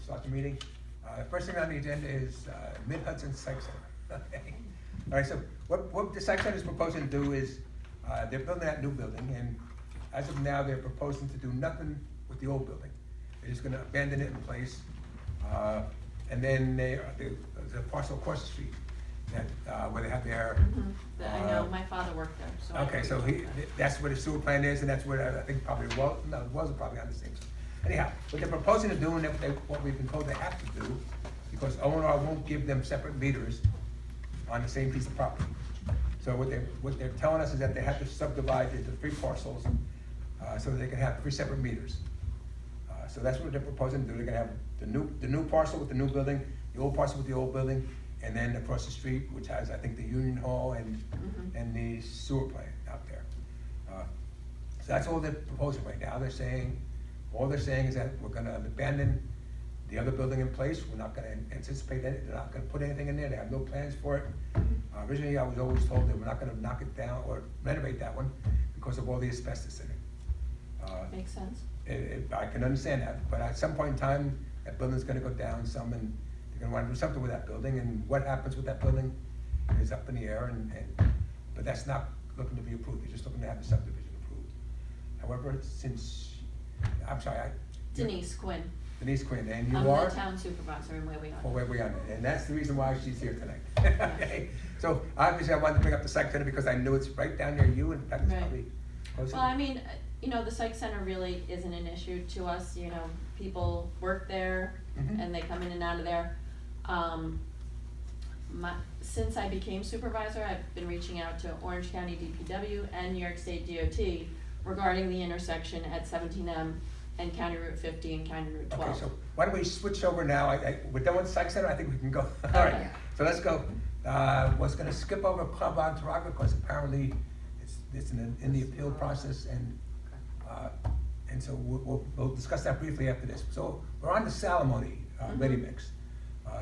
start the meeting. First thing on the agenda is Mid-Hudson Psych Center. Okay. All right, so what the Psych Center is proposing to do is, they're building that new building, and as of now, they're proposing to do nothing with the old building. They're just gonna abandon it in place. And then there's a parcel across the street that, where they have their. I know, my father worked there, so. Okay, so that's where the sewer plant is, and that's where I think probably the wells are probably on the same. Anyhow, what they're proposing to do, and what we've been told they have to do, because O&R won't give them separate meters on the same piece of property. So what they're telling us is that they have to subdivide it into 3 parcels, so that they can have 3 separate meters. So that's what they're proposing to do. They're gonna have the new parcel with the new building, the old parcel with the old building, and then across the street, which has, I think, the Union Hall and the sewer plant out there. So that's all they're proposing right now. All they're saying is that we're gonna abandon the other building in place. We're not gonna anticipate it. They're not gonna put anything in there. They have no plans for it. Originally, I was always told that we're not gonna knock it down or renovate that one because of all the asbestos in it. Makes sense. I can understand that, but at some point in time, that building's gonna go down some, and they're gonna wanna do something with that building, and what happens with that building is up in the air, but that's not looking to be approved. They're just looking to have the subdivision approved. However, I'm sorry, Denise Quinn. Denise Quinn, and you I'm are? the town supervisor in Wayway. For Wayway, and that's the reason why she's here tonight. Okay, so obviously I wanted to bring up the Psych Center because I knew it's right down near you, and in fact, it's Right. probably close. Well, I mean, the Psych Center really isn't an issue to us, people work there and they come in and out of there. Since I became supervisor, I've been reaching out to Orange County DPW and New York State DOT regarding the intersection at 17M and County Route 50 and County Route 12. Okay, so why don't we switch over now? We're done with the Psych Center, I think we can go. All right, Okay. so let's go. Was gonna skip over Club Ontario because apparently it's in the appeal process, and so we'll discuss that briefly after this. So we're on the Salamone Ready Mix.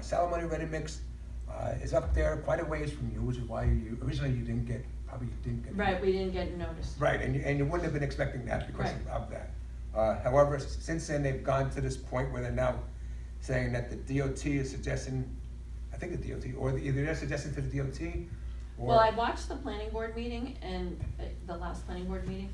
Salamone Ready Mix is up there quite a ways from you, which is why originally you didn't get. Right, we didn't get notice. Right, and you wouldn't have been expecting that because Right. of that. However, since then, they've gone to this point where they're now saying that the DOT is suggesting, I think the DOT, or either they're suggesting to the DOT, or. Well, I watched the planning board meeting and the last planning board meeting.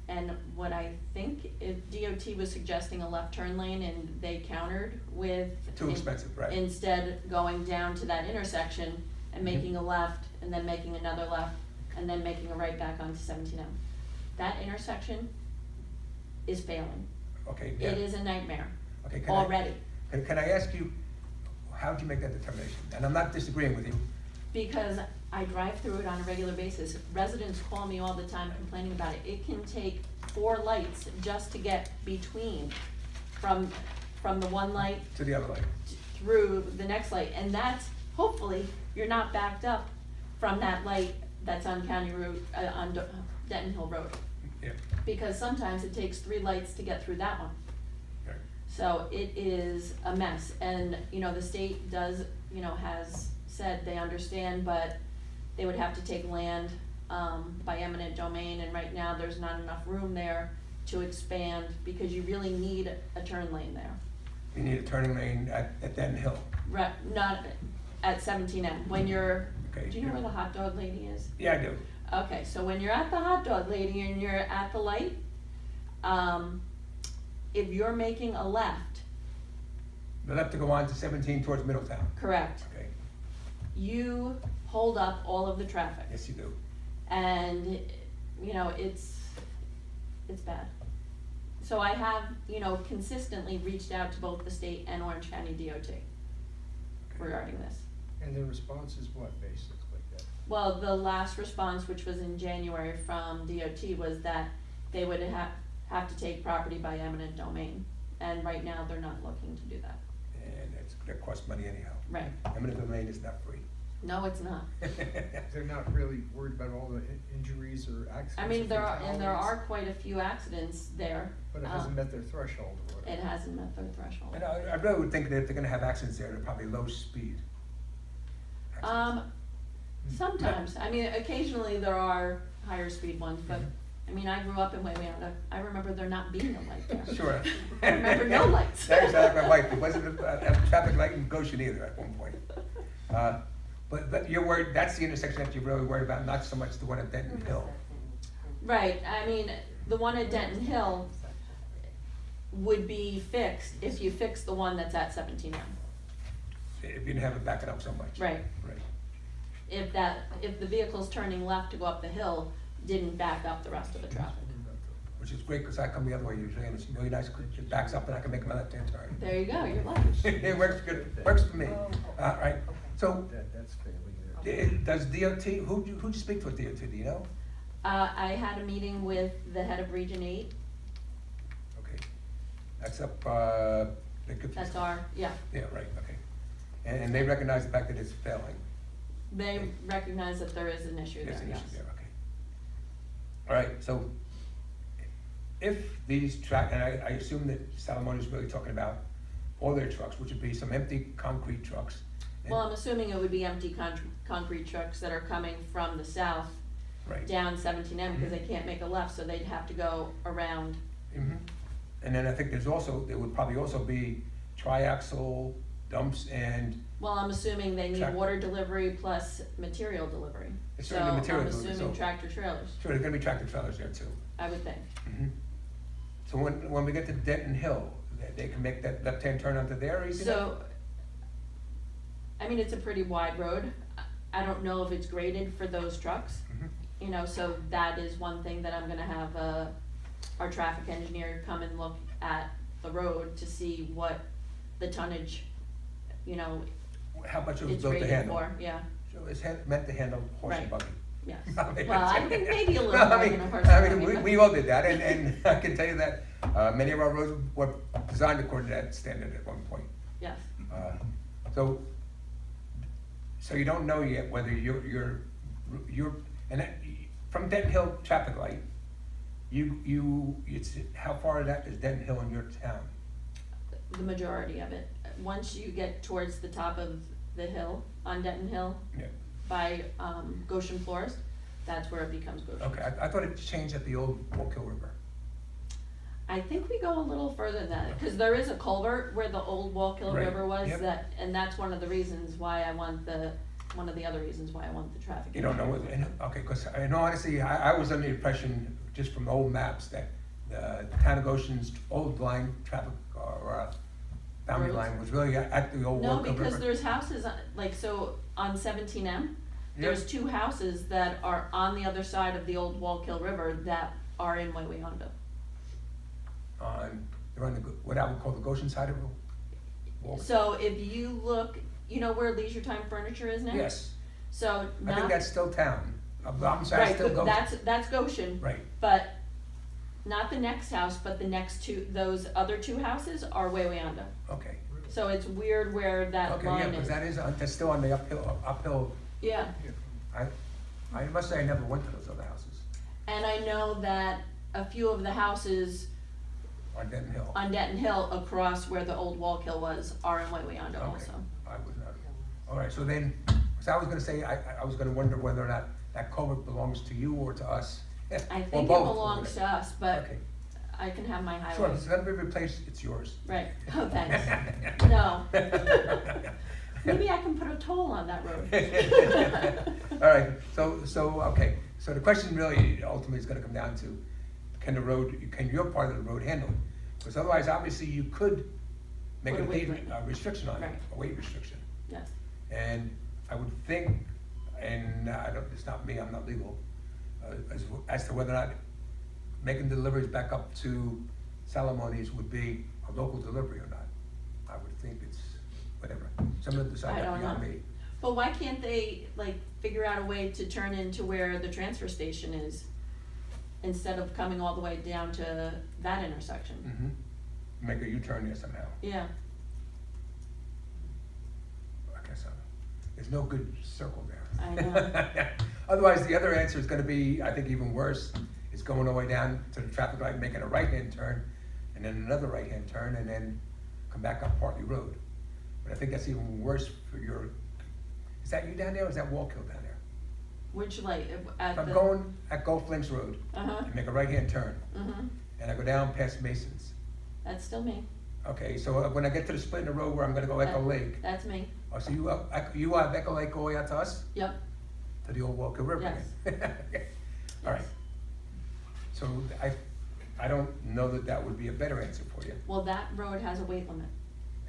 And what I think DOT was suggesting a left turn lane, and they countered with. Too expensive, right. Instead going down to that intersection and making a left, and then making another left, and then making a right back onto 17M. That intersection is failing. Okay, yeah. It is a nightmare Okay, already. Can I ask you, how'd you make that determination? And I'm not disagreeing with you. Because I drive through it on a regular basis. Residents call me all the time complaining about it. It can take 4 lights just to get between from the one light To the other light. through the next light. And that's, hopefully, you're not backed up from that light that's on County Route, on Denton Hill Road. Yeah. Because sometimes it takes 3 lights to get through that one. Right. So it is a mess, and, the state does, has said they understand, but they would have to take land, by eminent domain, and right now there's not enough room there to expand, because you really need a turn lane there. You need a turning lane at Denton Hill. Right, not at 17M, when you're, Okay, do you know yeah. where the hot dog lady is? Yeah, I do. Okay, so when you're at the hot dog lady and you're at the light, if you're making a left, They'll have to go on to 17 towards Middletown. correct, Okay, you hold up all of the traffic. yes, you do. And, it's bad. So I have, consistently reached out to both the state and Orange County DOT regarding this. And their response is what, basically? Well, the last response, which was in January from DOT, was that they would have to take property by eminent domain. And right now, they're not looking to do that. And that costs money anyhow. Right. Eminent domain is not free. No, it's not. They're not really worried about all the injuries or accidents? I mean, or there fatalities, are quite a few accidents there. But it hasn't met their threshold or whatever. It hasn't met their threshold. And I really would think that if they're gonna have accidents there, they're probably low speed. accidents. Sometimes, I mean, occasionally there are higher speed ones, but, I mean, I grew up in Wayanda, I remember there not being a light there. Sure. I remember no lights. That was like my wife, there wasn't a traffic light in Goshen either at one point. But you're worried, that's the intersection that you're really worried about, not so much the one at Denton Hill. Right, I mean, the one at Denton Hill would be fixed if you fix the one that's at 17M. If you didn't have it backing up so much. Right. Right. If the vehicles turning left to go up the hill didn't back up the rest of the traffic. Which is great, because I come the other way usually, and it's really nice, it backs up and I can make my left-hand turn. There you go, you're lucky. It works good, works for me. Right, so, That's fairly there. does DOT, who'd you speak to at DOT, do you know? I had a meeting with the head of Region 8, Okay, that's up, that's our, yeah, yeah, right, okay. And they recognize the fact that it's failing. they recognize that there is an issue There's there, an yes. issue there, okay. All right, so if these and I assume that Salamone is really talking about all their trucks, which would be some empty concrete trucks. and- Well, I'm assuming it would be empty concrete trucks that are coming from the south Right. down 17M, because they can't make a left, so they'd have to go around. Mhm. And then I think there would probably also be triaxle dumps and, Well, I'm assuming they need Track- water delivery plus material delivery. It's certainly material So delivery, I'm assuming so- tractor trailers, sure, there's gonna be tractor trailers there too. I would think. Mhm. So when we get to Denton Hill, they can make that left-hand turn onto there easy enough? So, I mean, it's a pretty wide road. I don't know if it's graded for those trucks, Mhm. you know, so that is one thing that I'm gonna have, our traffic engineer come and look at the road to see what the tonnage, you know, How much it was it's built to rated handle? for, yeah, So it's meant to handle horse and Right. buggy. yes. I mean, Well, I think maybe a little No, more I than mean, a horse I and mean, buggy, we all did that, and I can tell you that, many of our roads were designed according to that standard at one point. Yes, So you don't know yet whether you're, and that, from Denton Hill traffic light, it's, how far is Denton Hill in your town? the majority of it. Once you get towards the top of the hill, on Denton Hill, Yeah, by, Goshen Forest, that's where it becomes Goshen. okay, I thought it changed at the old Wallkill River. I think we go a little further than that, cause there is a culvert where the old Wallkill Right, River was, yep. and that's one of the reasons why I want one of the other reasons why I want the traffic. You don't know, okay, because in all honesty, I was under the impression, just from old maps, that the town of Goshen's old line traffic, or boundary Roads? line was really at the old No, Wallkill River. because there's houses, like, so on 17M, there's two houses that are on the other side of the old Wallkill River that are in Wayanda. They're on what I would call the Goshen side of the wall. So if you look, you know where Leisure Time Furniture is now? Yes, So I think not, that's still town. I'm sorry, right, still but Goshen. that's Goshen, Right, but not the next house, but the next two, those other two houses are Wayanda. okay. So it's weird where that Okay, yeah, line because is. that's still on the uphill. Yeah, I must say I never went to those other houses and I know that a few of the houses on Denton Hill. on Denton Hill across where the old Wallkill was are in Wayanda Okay, also. I was not. All right, so then, so I was gonna say, I was gonna wonder whether or not that culvert belongs to you or to us. I Or think it both, belongs to us, but Okay, I can have my sure, if highway. it's gonna be replaced, it's yours. Right, oh, thanks. No. Maybe I can put a toll on that road. All right, okay, so the question really ultimately is gonna come down to, can your part of the road handle it? Because otherwise, obviously, you could make Put a a weight weight limit. restriction on it, Right. a weight restriction. Yes, And I would think, and it's not me, I'm not legal, as to whether or not making deliveries back up to Salamone's would be a local delivery or not. I would think it's, whatever, someone decide I that don't beyond know. me. but why can't they, like, figure out a way to turn into where the transfer station is, instead of coming all the way down to that intersection? Mm-hmm. Make a U-turn there somehow, Yeah, I guess so. There's no good circle there. I know. Otherwise, the other answer is gonna be, I think even worse, is going all the way down to the traffic light, making a right-hand turn, and then another right-hand turn, and then come back up Hartley Road. But I think that's even worse for is that you down there, or is that Wallkill down there? Which light, at If the? I'm going at Gulf Links Road, Uh-huh, I make a right-hand turn, mm-hmm, and I go down past Mason's. that's still me, Okay, so when I get to the split in the road where I'm gonna go Echo Lake, that's me, oh, so you have Echo Lake all the way out to us? yep. To the old Walker River Yes. again? Okay. All right. So I don't know that that would be a better answer for you. Well, that road has a weight limit,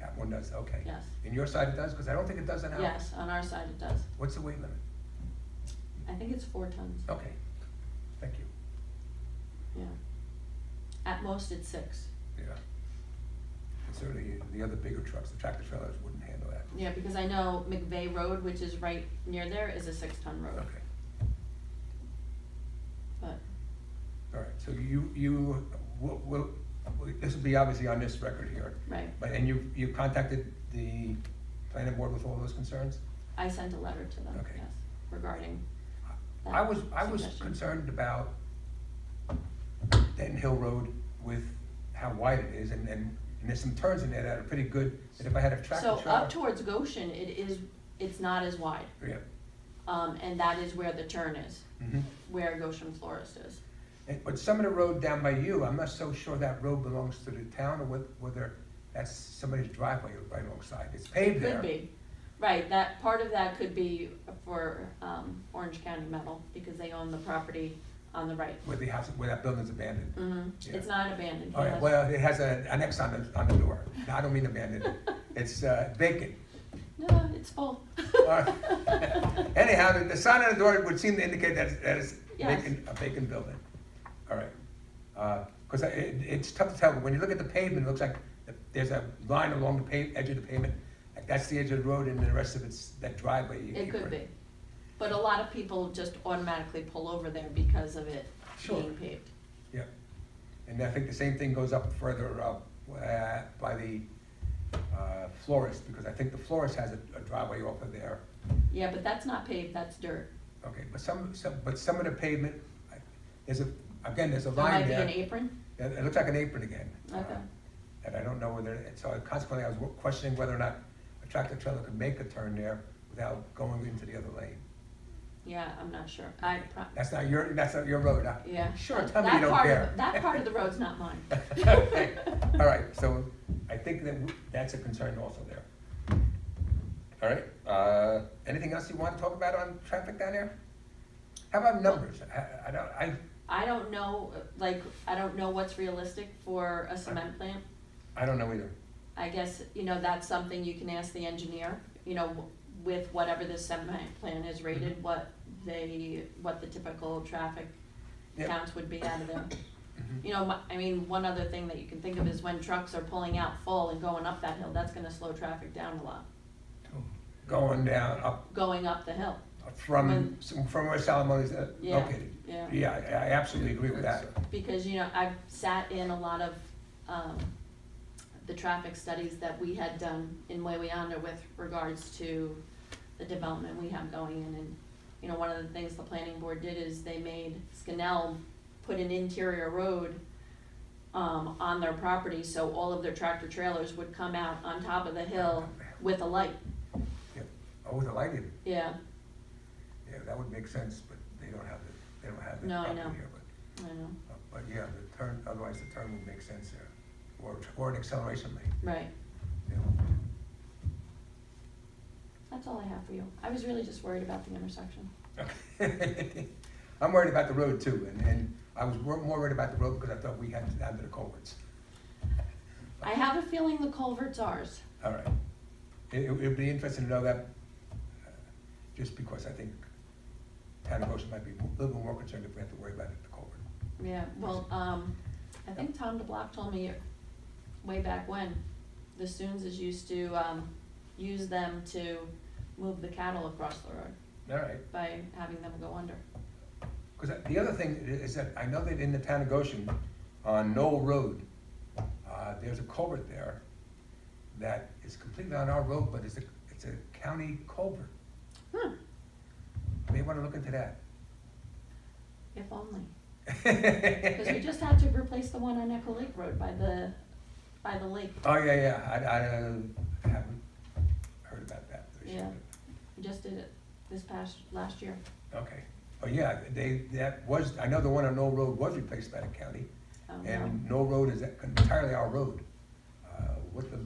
That one does, okay. yes, In your side it does, because I don't think it does on ours. yes, on our side it does. What's the weight limit? I think it's 4 tons, Okay, thank you. yeah. At most it's 6, Yeah. And certainly the other bigger trucks, the tractor trailers wouldn't handle that. yeah, because I know McVeigh Road, which is right near there, is a 6-ton road, Okay, but, all right, so this will be obviously on this record here, right. but, and you contacted the planning board with all those concerns? I sent a letter to them, Okay. yes, regarding that I was suggestion. concerned about Denton Hill Road with how wide it is, and there's some turns in there that are pretty good, that if I had a tractor So trailer. up towards Goshen, it's not as wide, Yeah. and that is where the turn is, Mhm. where Goshen Florist is. But some of the road down by you, I'm not so sure that road belongs to the town, or whether that's somebody's driveway right alongside. It's paved there. Could be, right, that, part of that could be for, Orange County Metal, because they own the property on the right. Where the house, where that building's abandoned. Yeah. It's not abandoned. Oh, yeah, yes. well, it has an X on the door. No, I don't mean abandoned. It's vacant. No, it's full. All right. Anyhow, the sign on the door would seem to indicate that it's Yes. a vacant building. All right. Because it's tough to tell, but when you look at the pavement, it looks like there's a line along the edge of the pavement. Like that's the edge of the road, and the rest of it's that driveway. It could be, but a lot of people just automatically pull over there because of it Sure. being paved. Yeah. And I think the same thing goes up further up by the florist, because I think the florist has a driveway off of there. Yeah, but that's not paved, that's dirt. Okay, but some of the pavement, there's a There line might be there. an apron, Yeah, it looks like an apron again. okay. And I don't know whether, so consequently, I was questioning whether or not a tractor trailer could make a turn there without going into the other lane. Yeah, I'm not sure. That's not your road, huh? Yeah. Sure, that- tell me that you don't part of care. the- That part of the road's not mine. Okay, all right, so I think that's a concern also there. All right, anything else you want to talk about on traffic down there? How about numbers? I don't know, I don't know what's realistic for a cement plant. I don't know either. I guess, that's something you can ask the engineer, with whatever the cement plant is rated, what the typical traffic Yep. counts would be out of there. Mhm. One other thing that you can think of is when trucks are pulling out full and going up that hill, that's gonna slow traffic down a lot, Going down, up going up the hill. from where Salamoni's Yeah, located. yeah. Yeah, I absolutely agree with that. Because, I've sat in a lot of, the traffic studies that we had done in Wawayanda with regards to the development we have going in, and, one of the things the planning board did is they made Scannell put an interior road, on their property, so all of their tractor trailers would come out on top of the hill with a light, Yep. Oh, with the lighting, yeah, yeah, that would make sense, but they don't have the No, I property know. here, I know, but yeah, the turn, otherwise the turn would make sense there, or an acceleration lane. right, Yeah. that's all I have for you. I was really just worried about the intersection. Okay. I'm worried about the road too, and I was more worried about the road because I thought we had to down to the culverts. I have a feeling the culvert's ours. All right. It'd be interesting to know that, just because I think town of Goshen might be a little bit more concerned if we have to worry about it, the culvert. Yeah, well, I think Tom DeBlock told me way back when, the Soonses used to, use them to move the cattle across the road All right. by having them go under. Because the other thing is that I know that in the town of Goshen, on Knoll Road, there's a culvert there that is completely on our road, but it's a county culvert. Hmm, You may want to look into that. if only. Because we just had to replace the one on Echo Lake Road by the lake. Oh, yeah, I haven't heard about that. Yeah. We just did it last year. Okay, Oh, yeah, I know the one on Knoll Road was replaced by the county, Oh, and Knoll Road is entirely our road. What the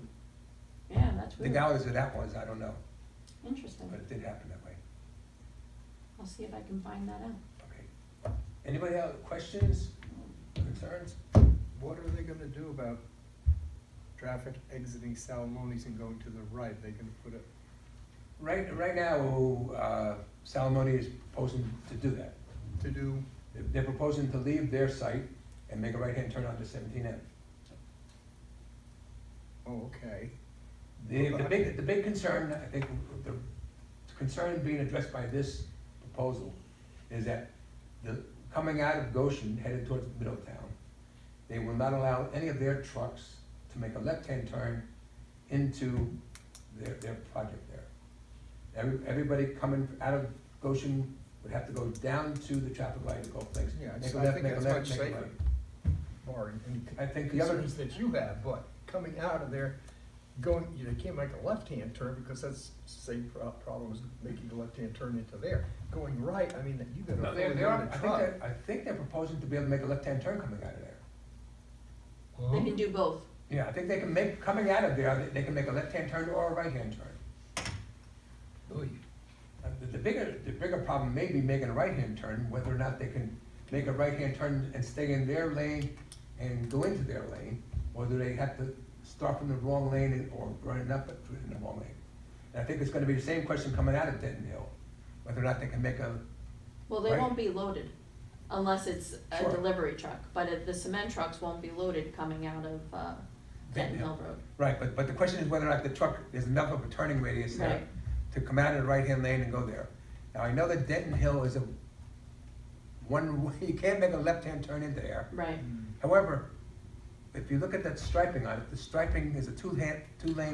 Yeah, that's weird. legalities of that was, I don't know, Interesting. but it did happen that way. I'll see if I can find that out. Okay. Anybody else, questions, concerns? What are they gonna do about traffic exiting Salamoni's and going to the right? They gonna put a, Right now, Salamone is proposing to do that. to do, They're proposing to leave their site and make a right-hand turn onto 17M. oh, okay. The big concern, I think, the concern being addressed by this proposal is that coming out of Goshen headed towards Middletown, they will not allow any of their trucks to make a left-hand turn into their project there. Everybody coming out of Goshen would have to go down to the traffic light to go place. Yeah, Make a so left, I think make a that's left, much make a safer. right. Barring any I think the other- concerns that you have, but coming out of there, going, you can't make a left-hand turn because that's the same problem as making a left-hand turn into there. Going right, I mean, you gotta No, avoid they are, the truck. I think they're proposing to be able to make a left-hand turn coming out of there. They can do both. Yeah, I think they can make, coming out of there, they can make a left-hand turn or a right-hand turn. Oy. The bigger problem may be making a right-hand turn, whether or not they can make a right-hand turn and stay in their lane and go into their lane, or do they have to start from the wrong lane or run up in the wrong lane? And I think it's gonna be the same question coming out of Denton Hill, whether or not they can make a, Well, they Right. won't be loaded unless it's a Sure. delivery truck, but the cement trucks won't be loaded coming out of, Denton Hill Road. right, but the question is whether or not the truck, there's enough of a turning radius there Right. to come out of the right-hand lane and go there. Now, I know that Denton Hill is you can't make a left-hand turn into there. Right, However, if you look at that striping on it, the striping is a two-lane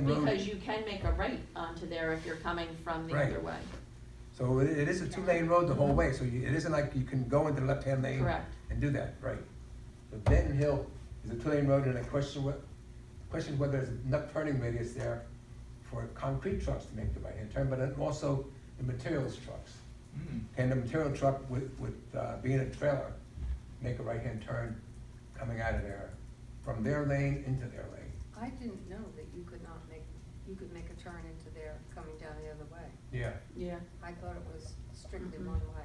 road. because you can make a right onto there if you're coming from the Right. other way. So it is a two-lane road the whole way, so it isn't like you can go into the left-hand lane Correct. and do that, right? So Denton Hill is a two-lane road, and the question whether there's enough turning radius there for concrete trucks to make the right-hand turn, but then also the materials trucks. Mm. Can the material truck with being a trailer, make a right-hand turn coming out of there, from their lane into their lane? I didn't know that you could make a turn into there coming down the other way. Yeah, Yeah. I thought it was strictly Mhm. one way.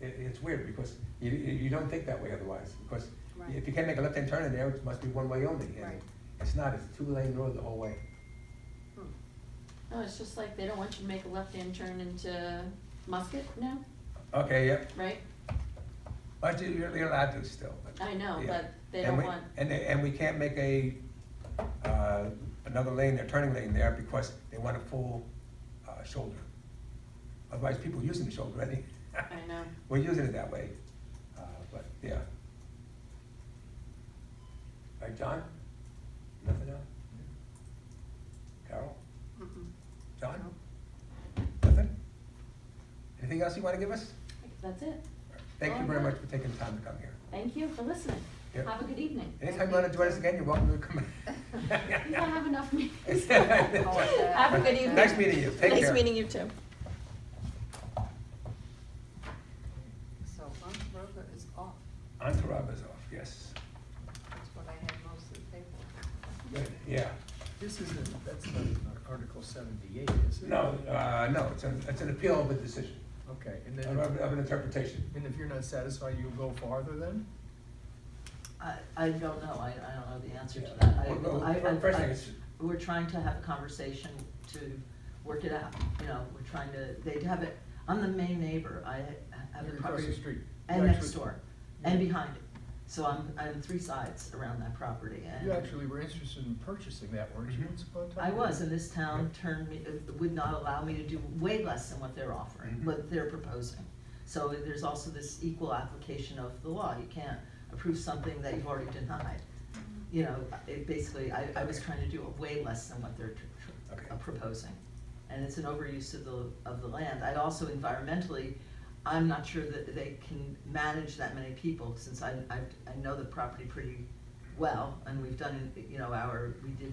yeah, it's weird, because you don't think that way otherwise, because Right. if you can't make a left-hand turn in there, it must be one way only, and Right. it's not, it's a two-lane road the whole way. Hmm. No, it's just like they don't want you to make a left-hand turn into Muscat now, Okay, yeah, right? but you're allowed to still, but. I know, yeah. but they And don't we- want, And we can't make another lane, a turning lane there, because they want a full shoulder. Otherwise, people are using the shoulder already. I know. We're using it that way, but, yeah. Right, John? Nothing else? Carol? Mm-mm. John? Nothing? Anything else you wanna give us? That's it. Thank you very much for taking the time to come here. Thank you for listening. Yep. Have a good evening. Anytime you wanna join us again, you're welcome to come. We don't have enough meetings. yeah. Have a good evening. Nice meeting you. Take care. Nice meeting you too. So Monteroga is off. Entourage off, yes. That's what I had most of the paper. Good, yeah. This isn't, that's not Article 78, is it? No, no, it's an appeal of a decision, Okay, and then, of an interpretation. and if you're not satisfied, you'll go farther then? I don't know, I don't know the answer to that. First thing is, We're trying to have a conversation to work it out, you know, we're trying to, they'd have it, I'm the main neighbor, I have You're the across property. the street. And You next actually- door, and behind it, so I'm three sides around that property, and. You actually were interested in purchasing that, weren't you, Mhm. once upon a time? I was, and this town turned me, would not allow me to do way less than what they're offering, Mhm. what they're proposing. So there's also this equal application of the law, you can't approve something that you've already denied. You know, it basically, I was trying to do way less than what they're Okay. proposing. And it's an overuse of the land. I also environmentally, I'm not sure that they can manage that many people, since I know the property pretty well, and we've done, you know, we did,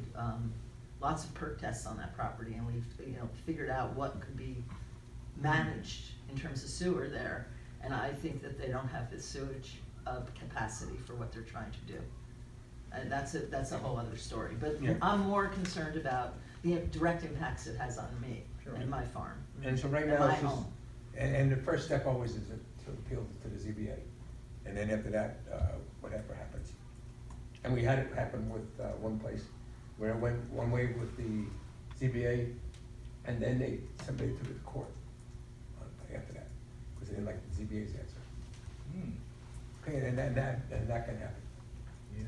lots of perk tests on that property, and we've, you know, figured out what could be managed in terms of sewer there, and I think that they don't have the sewage capacity for what they're trying to do. And that's a whole other story, but Yeah. I'm more concerned about the direct impacts it has on me Sure. and my farm. And so right and now, my it's just, home. and the first step always is to appeal to the ZBA. And then after that, whatever happens. And we had it happen with one place where it went one way with the ZBA, and then somebody took it to court after that, because they didn't like the ZBA's answer. Hmm. Okay, and that can happen. Yeah.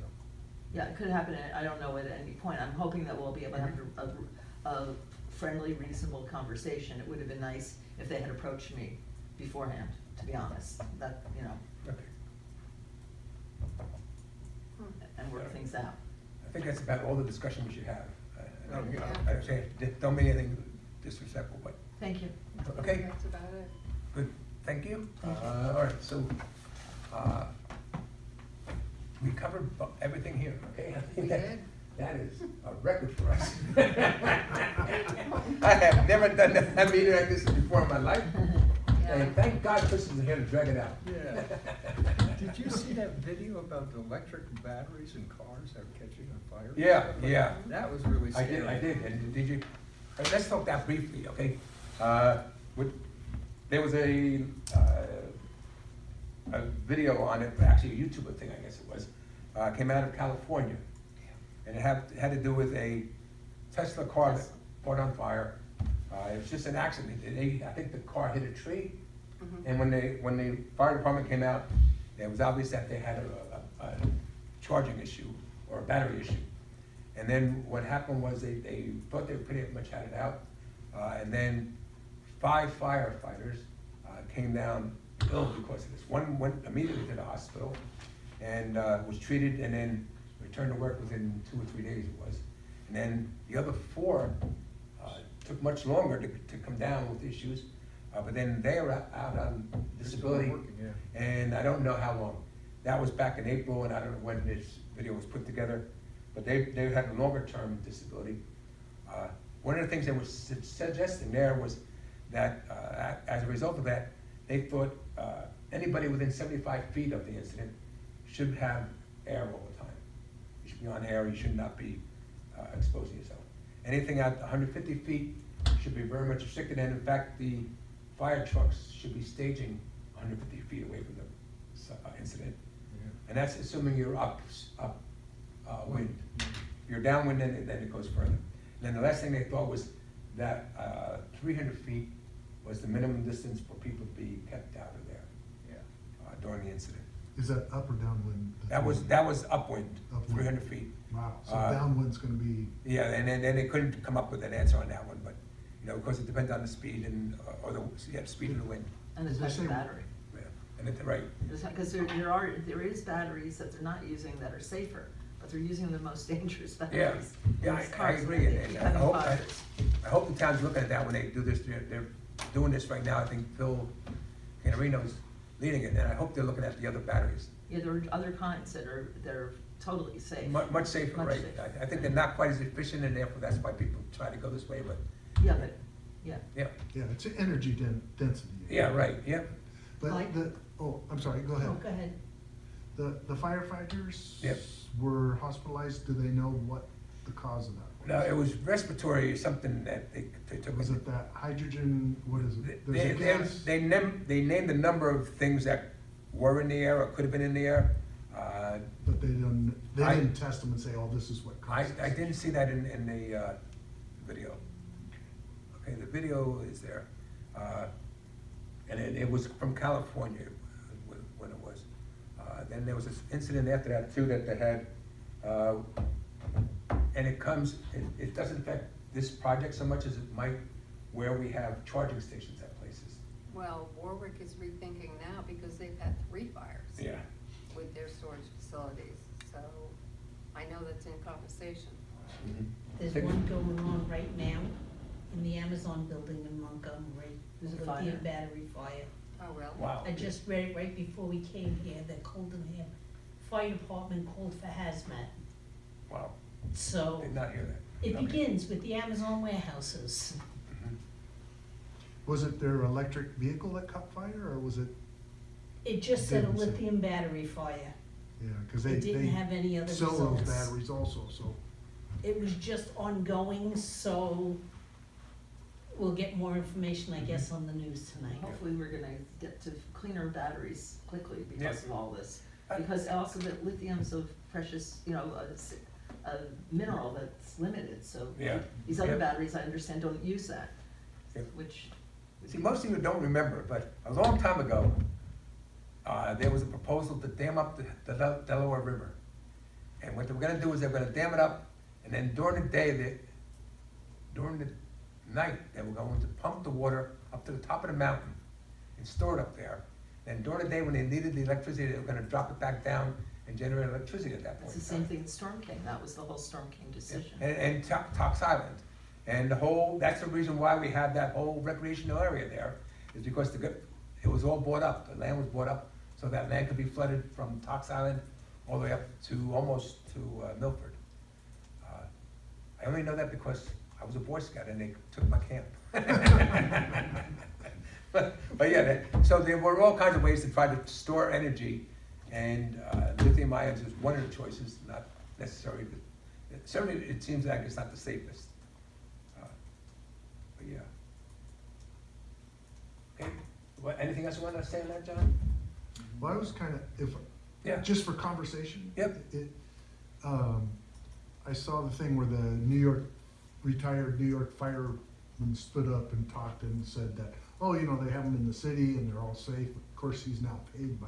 Yeah, it could happen, I don't know at any point. I'm hoping that we'll be able to have a friendly, reasonable conversation. It would have been nice if they had approached me beforehand, to be honest, that, you know, Okay. and work things out. I think that's about all the discussion we should have. Oh, yeah. I don't say, don't mean anything disrespectful, but, Thank you. okay, That's about it. good, thank you. All right, so, we covered everything here, okay? I think We did. That is a record for us. I have never done a meeting like this before in my life, Yeah. and thank God Chris is here to drag it out. Yeah. Did you see that video about the electric batteries in cars that are catching on fire? Yeah, yeah. That was really I scary. did, and did you, let's talk that briefly, okay? There was a video on it, actually a YouTuber thing, I guess it was, came out of California. And it had to do with a Tesla car that caught on fire. It was just an accident. I think the car hit a tree, Mhm. and when the fire department came out, it was obvious that they had a charging issue or a battery issue. And then what happened was they thought they pretty much had it out, and then 5 firefighters came down ill because of this. One went immediately to the hospital and was treated, and then returned to work within 2 or 3 days it was. And then the other 4 took much longer to come down with issues, but then they are out on disability. They're still working, yeah. And I don't know how long. That was back in April, and I don't know when this video was put together, but they had a longer term disability. One of the things they were suggesting there was that as a result of that, they thought anybody within 75 feet of the incident should have air all the time. You should be on air, you should not be exposing yourself. Anything out 150 feet should be very much restricted, and in fact, the fire trucks should be staging 150 feet away from the incident. Yeah. And that's assuming you're upwind. If you're downwind, then it goes further. And then the last thing they thought was that 300 feet was the minimum distance for people to be kept out of there Yeah. during the incident. Is that up or downwind? That was upwind, Upwind. 300 feet. Wow, so Uh, downwind's gonna be, Yeah, and then they couldn't come up with an answer on that one, but, you know, because it depends on the speed and, or the speed of the wind. And the As I type of say- battery. Yeah, and it's right. Because there is batteries that they're not using that are safer, but they're using the most dangerous Yeah, batteries. yeah, These I cars agree, that and keep I having hope, fires. I hope the town's looking at that when they do this. They're doing this right now. I think Phil Canarino's leading it, and I hope they're looking at the other batteries. Yeah, there are other kinds they're totally safe. Much safer, Much right? safer. I think they're not quite as efficient, and therefore that's why people try to go this way, but, Yeah, but, yeah. yeah. yeah, it's an energy density. Yeah, right, yeah. Mike? But I'm sorry, go ahead. Oh, go ahead. The firefighters Yep. were hospitalized, do they know what the cause of that was? No, it was respiratory, something that they took. Was it that hydrogen, what is it? There's They, a gas? they named a number of things that were in the air or could have been in the air. But they didn't I- test them and say, oh, this is what caused I this. didn't see that in the video. Okay, the video is there. And it was from California when it was. Then there was this incident after that too that they had, and it doesn't affect this project so much as it might where we have charging stations at places. Well, Warwick is rethinking now because they've had 3 fires. Yeah. With their storage facilities, so I know that's in conversation. There's one going on right now in the Amazon building in Montgomery. There's a with fire? the battery fire. Oh, well. Wow. I just read it right before we came here, that Coldenham Fire Department called for hazmat. Wow, So did not hear that. it Okay. begins with the Amazon warehouses. Mhm. Was it their electric vehicle that caught fire, or was it, It just said a Didn't say. lithium battery fire. yeah, cause they, It didn't they have any other sell those results. batteries also, so. It was just ongoing, so we'll get more information, I guess, on the news tonight. Hopefully, we're gonna get to cleaner batteries quickly because Yes. of all this. Because also that lithium's a precious, a mineral that's limited, so. Yeah. These other Yeah. batteries, I understand, don't use that, Yeah. which. See, most of you don't remember, but a long time ago, there was a proposal to dam up the Delaware River. And what they were gonna do is they were gonna dam it up, and then during the day, during the night, they were going to pump the water up to the top of the mountain and store it up there. And during the day, when they needed the electricity, they were gonna drop it back down and generate electricity at that point. It's the in same time. thing with Storm King, that was the whole Storm King decision. And Tox Island. And that's the reason why we had that whole recreational area there, is because it was all bought up, the land was bought up, so that land could be flooded from Tox Island all the way up to, almost to Milford. I only know that because I was a Boy Scout and they took my camp. But yeah, so there were all kinds of ways to try to store energy, and lithium ions is one of the choices, not necessarily, certainly it seems like it's not the safest. But yeah. Okay, anything else you wanted to say on that, John? Well, I was kinda, Yeah. just for conversation. Yep. I saw the thing where the retired New York fireman stood up and talked and said that, oh, they have them in the city and they're all safe. Of course, he's now paid by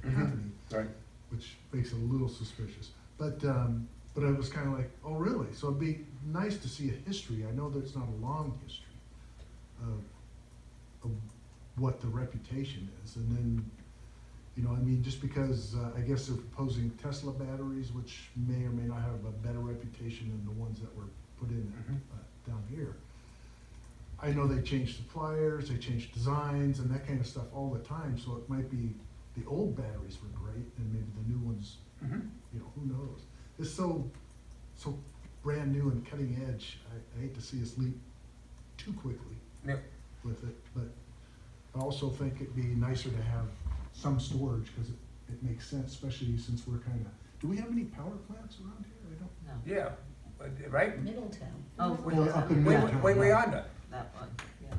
the Mhm. company, Right. which makes it a little suspicious. But I was kinda like, oh, really? So it'd be nice to see a history. I know there's not a long history of what the reputation is. And then, just because, I guess they're proposing Tesla batteries, which may or may not have a better reputation than the ones that were put in Mhm. down here. I know they change suppliers, they change designs and that kind of stuff all the time, so it might be the old batteries were great and maybe the new ones, Mhm. who knows? It's so brand new and cutting edge. I hate to see us leap too quickly Yep. with it, but I also think it'd be nicer to have some storage, because it makes sense, especially since we're do we have any power plants around here? I don't. No, Yeah, right? Middletown. oh, Well, up in Way, Middletown, way right. under. that one, yeah.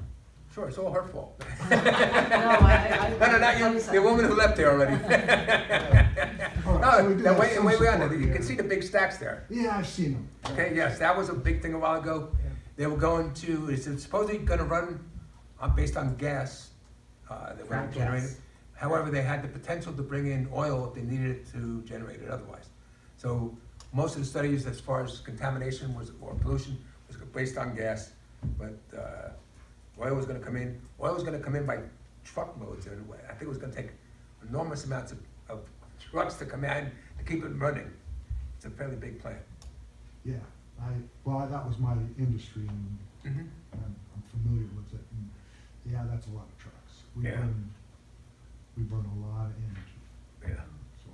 Sure, it's all her fault. No, I. No, not you, the woman who left there already. All right, so No, we do that have way, some way under, support you can here. see the big stacks there. Yeah, I've seen them. Okay, yes, that was a big thing a while ago. Yeah. They were going to, it's supposedly gonna run based on gas. They were gonna Frack generate it. gas. However, they had the potential to bring in oil if they needed it to generate it otherwise. So most of the studies as far as contamination or pollution was based on gas, but oil was gonna come in. Oil was gonna come in by truckloads anyway. I think it was gonna take enormous amounts of trucks to come in to keep it running. It's a fairly big plant. Yeah, that was my industry, and Mhm. I'm familiar with it, and yeah, that's a lot of trucks. Yeah. We burn a lot of energy, Yeah. so.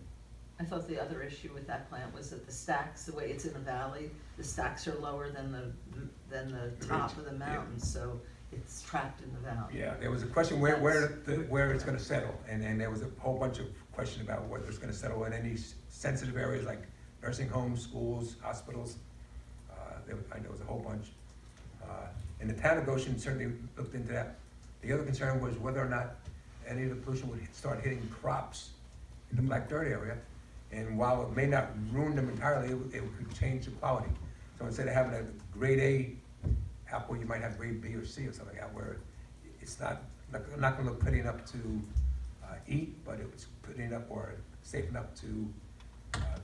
I thought the other issue with that plant was that the stacks, the way it's in a valley, the stacks are lower than the top of the mountain, so it's trapped in the valley. Yeah, there was a question where it's gonna settle, and there was a whole bunch of question about whether it's gonna settle in any sensitive areas like nursing homes, schools, hospitals. I know it was a whole bunch. And the town of Goshen certainly looked into that. The other concern was whether or not any of the pollution would start hitting crops in the black dirt area. And while it may not ruin them entirely, it could change the quality. So instead of having a grade A apple, you might have grade B or C or something like that, where it's not gonna look pretty enough to eat, but it was pretty enough or safe enough to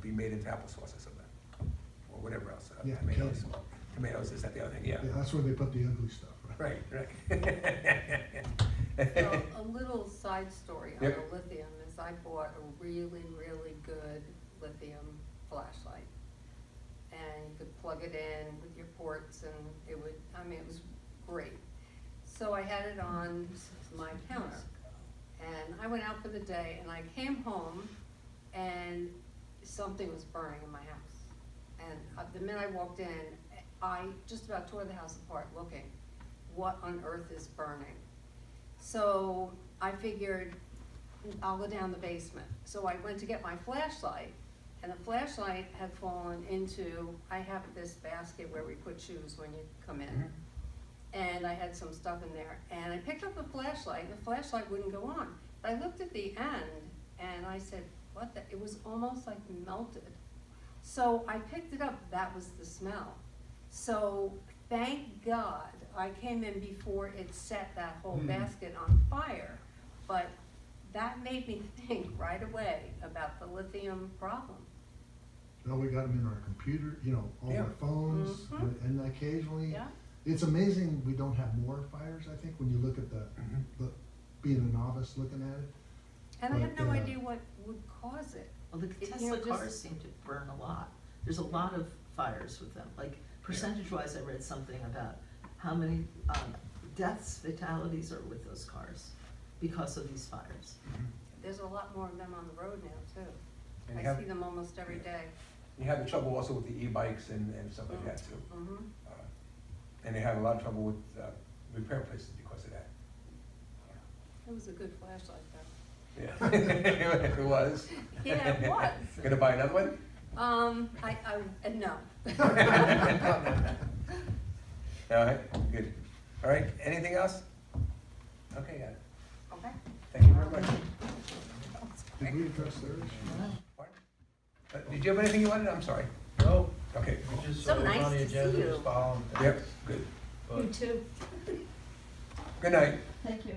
be made into applesauce or something, or whatever else. Yeah, Tomatoes, candy. tomatoes, is that the other thing? Yeah. Yeah, that's where they put the ugly stuff, right? Right. So a little side story on Yep. the lithium is I bought a really, really good lithium flashlight. And you could plug it in with your ports and it was great. So I had it on my counter. And I went out for the day and I came home and something was burning in my house. And the minute I walked in, I just about tore the house apart looking. what on earth is burning? So I figured I'll go down the basement. So I went to get my flashlight, and the flashlight had fallen into, I have this basket where we put shoes when you come in. Mhm. And I had some stuff in there, and I picked up the flashlight, and the flashlight wouldn't go on. I looked at the end, and I said, what the, it was almost like melted. So I picked it up, that was the smell. So thank God I came in before it set that whole basket on fire. But that made me think right away about the lithium problem. Well, we got them in our computer, you know, all Yeah. our phones, Mhm. and occasionally, Yeah. it's amazing we don't have more fires, I think, when you look at the, being a novice looking at it. And I had But, no idea what would cause it. Well, the You Tesla know, just- cars seem to burn a lot. There's a lot of fires with them. Like percentage-wise, I read something about how many deaths, fatalities are with those cars because of these fires. There's a lot more of them on the road now too. And I you have, see them almost every day. you have the trouble also with the e-bikes and stuff like that too. Mhm. And they have a lot of trouble with repair places because of that. It was a good flashlight though. Yeah, it was. Yeah, it was. Gonna buy another one? No. All right, good. All right, anything else? Okay, got it. Okay. Thank you very much. Did we address theirs? Pardon? Did you have anything you wanted? I'm sorry. No, Okay. we just So sort of nice on the to see agenda, you. just following. Yep, good. But You too. Good night. Thank you.